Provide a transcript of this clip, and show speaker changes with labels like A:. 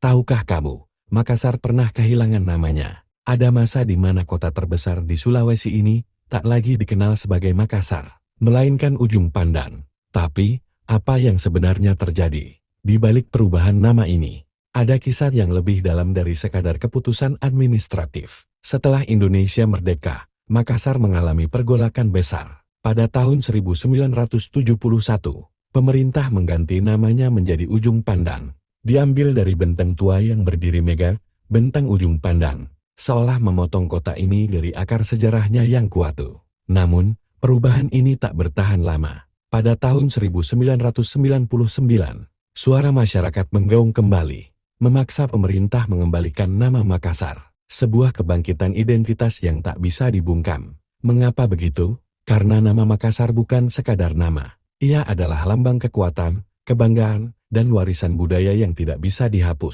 A: Tahukah kamu, Makassar pernah kehilangan namanya. Ada masa di mana kota terbesar di Sulawesi ini tak lagi dikenal sebagai Makassar, melainkan Ujung Pandan. Tapi, apa yang sebenarnya terjadi di balik perubahan nama ini? Ada kisah yang lebih dalam dari sekadar keputusan administratif. Setelah Indonesia merdeka, Makassar mengalami pergolakan besar. Pada tahun 1971, pemerintah mengganti namanya menjadi Ujung Pandan. Diambil dari benteng tua yang berdiri megah, benteng Ujung Pandan, seolah memotong kota ini dari akar sejarahnya yang kuat. Namun, perubahan ini tak bertahan lama. Pada tahun 1999, suara masyarakat menggaung kembali, memaksa pemerintah mengembalikan nama Makassar. Sebuah kebangkitan identitas yang tak bisa dibungkam. Mengapa begitu? Karena nama Makassar bukan sekadar nama. Ia adalah lambang kekuatan, kebanggaan, dan warisan budaya yang tidak bisa dihapus.